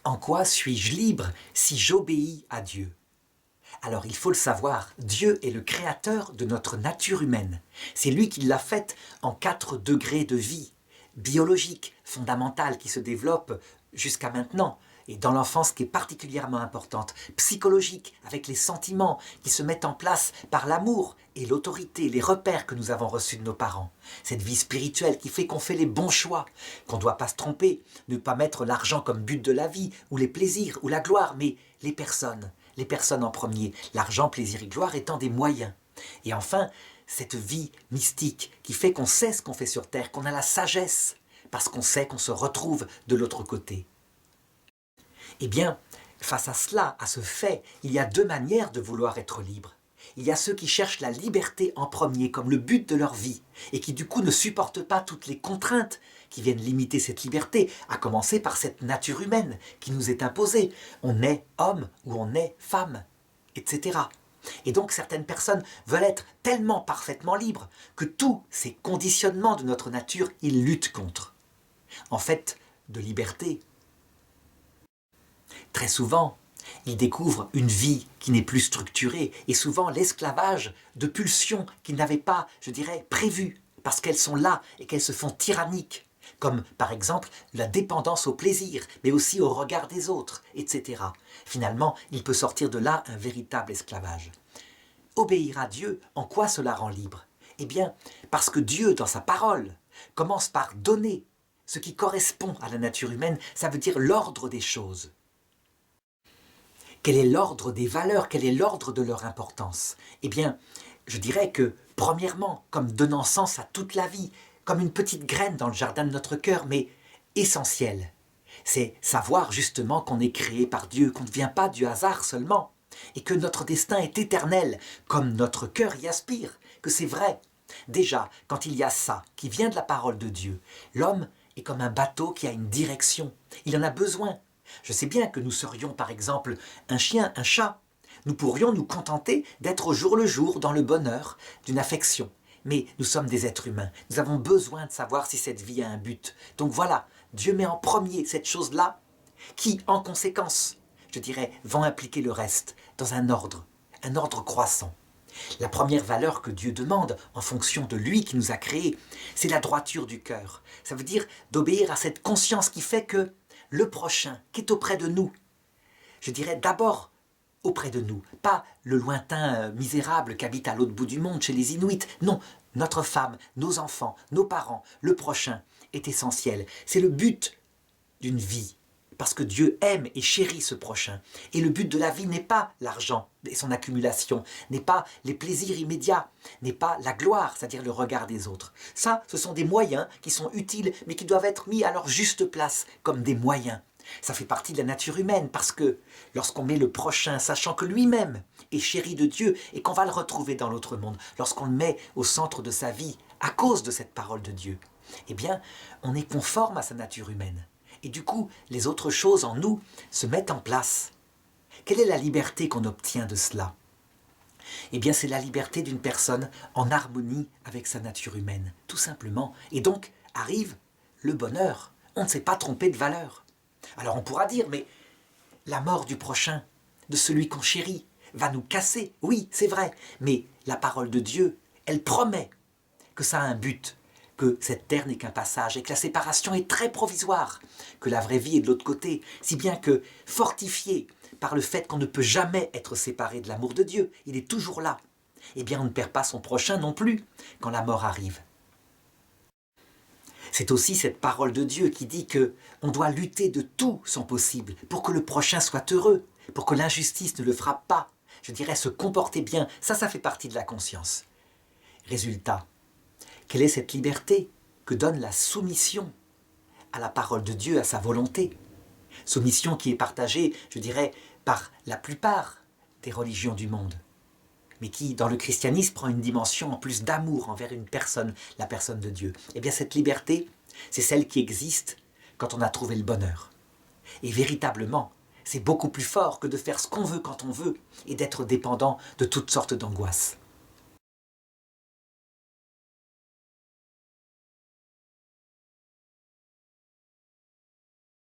En quoi suis-je libre si j'obéis à Dieu? Alors il faut le savoir, Dieu est le créateur de notre nature humaine. C'est lui qui l'a faite en 4 degrés de vie, biologique, fondamentale, qui se développe jusqu'à maintenant, et dans l'enfance qui est particulièrement importante, psychologique, avec les sentiments qui se mettent en place par l'amour et l'autorité, les repères que nous avons reçus de nos parents. Cette vie spirituelle qui fait qu'on fait les bons choix, qu'on ne doit pas se tromper, ne pas mettre l'argent comme but de la vie, ou les plaisirs, ou la gloire, mais les personnes en premier, l'argent, plaisir et gloire étant des moyens. Et enfin, cette vie mystique qui fait qu'on sait ce qu'on fait sur terre, qu'on a la sagesse, parce qu'on sait qu'on se retrouve de l'autre côté. Eh bien, face à cela, à ce fait, il y a 2 manières de vouloir être libre. Il y a ceux qui cherchent la liberté en premier, comme le but de leur vie, et qui du coup ne supportent pas toutes les contraintes qui viennent limiter cette liberté, à commencer par cette nature humaine qui nous est imposée. On est homme ou on est femme, etc. Et donc certaines personnes veulent être tellement parfaitement libres que tous ces conditionnements de notre nature, ils luttent contre. En fait, de liberté, très souvent, ils découvrent une vie qui n'est plus structurée et souvent l'esclavage de pulsions qu'ils n'avaient pas, je dirais, prévues parce qu'elles sont là et qu'elles se font tyranniques, comme par exemple la dépendance au plaisir, mais aussi au regard des autres, etc. Finalement, il peut sortir de là un véritable esclavage. Obéir à Dieu, en quoi cela rend libre? Eh bien, parce que Dieu, dans sa parole, commence par donner ce qui correspond à la nature humaine, ça veut dire l'ordre des choses. Quel est l'ordre des valeurs? Quel est l'ordre de leur importance? Eh bien, je dirais que, premièrement, comme donnant sens à toute la vie, comme une petite graine dans le jardin de notre cœur, mais essentielle. C'est savoir justement qu'on est créé par Dieu, qu'on ne vient pas du hasard seulement, et que notre destin est éternel, comme notre cœur y aspire, que c'est vrai. Déjà, quand il y a ça, qui vient de la parole de Dieu, l'homme est comme un bateau qui a une direction. Il en a besoin. Je sais bien que nous serions par exemple un chien, un chat. Nous pourrions nous contenter d'être au jour le jour dans le bonheur d'une affection. Mais nous sommes des êtres humains. Nous avons besoin de savoir si cette vie a un but. Donc voilà, Dieu met en premier cette chose-là qui, en conséquence, je dirais, vont impliquer le reste dans un ordre croissant. La première valeur que Dieu demande, en fonction de lui qui nous a créés, c'est la droiture du cœur. Ça veut dire d'obéir à cette conscience qui fait que le prochain qui est auprès de nous, je dirais d'abord auprès de nous, pas le lointain misérable qui habite à l'autre bout du monde chez les Inuits, non, notre femme, nos enfants, nos parents, le prochain est essentiel. C'est le but d'une vie, parce que Dieu aime et chérit ce prochain. Et le but de la vie n'est pas l'argent et son accumulation, n'est pas les plaisirs immédiats, n'est pas la gloire, c'est-à-dire le regard des autres. Ça, ce sont des moyens qui sont utiles, mais qui doivent être mis à leur juste place, comme des moyens. Ça fait partie de la nature humaine, parce que lorsqu'on met le prochain, sachant que lui-même est chéri de Dieu et qu'on va le retrouver dans l'autre monde, lorsqu'on le met au centre de sa vie, à cause de cette parole de Dieu, eh bien, on est conforme à sa nature humaine. Et du coup, les autres choses en nous se mettent en place. Quelle est la liberté qu'on obtient de cela? Eh bien, c'est la liberté d'une personne en harmonie avec sa nature humaine, tout simplement. Et donc, arrive le bonheur. On ne s'est pas trompé de valeur. Alors on pourra dire, mais la mort du prochain, de celui qu'on chérit, va nous casser. Oui, c'est vrai. Mais la parole de Dieu, elle promet que ça a un but, que cette terre n'est qu'un passage et que la séparation est très provisoire, que la vraie vie est de l'autre côté, si bien que, fortifié par le fait qu'on ne peut jamais être séparé de l'amour de Dieu, il est toujours là, eh bien on ne perd pas son prochain non plus quand la mort arrive. C'est aussi cette parole de Dieu qui dit qu'on doit lutter de tout son possible pour que le prochain soit heureux, pour que l'injustice ne le frappe pas, je dirais se comporter bien, ça fait partie de la conscience. Résultat, quelle est cette liberté que donne la soumission à la parole de Dieu, à sa volonté? Soumission qui est partagée, je dirais, par la plupart des religions du monde, mais qui, dans le christianisme, prend une dimension en plus d'amour envers une personne, la personne de Dieu. Eh bien, cette liberté, c'est celle qui existe quand on a trouvé le bonheur. Et véritablement, c'est beaucoup plus fort que de faire ce qu'on veut quand on veut et d'être dépendant de toutes sortes d'angoisses.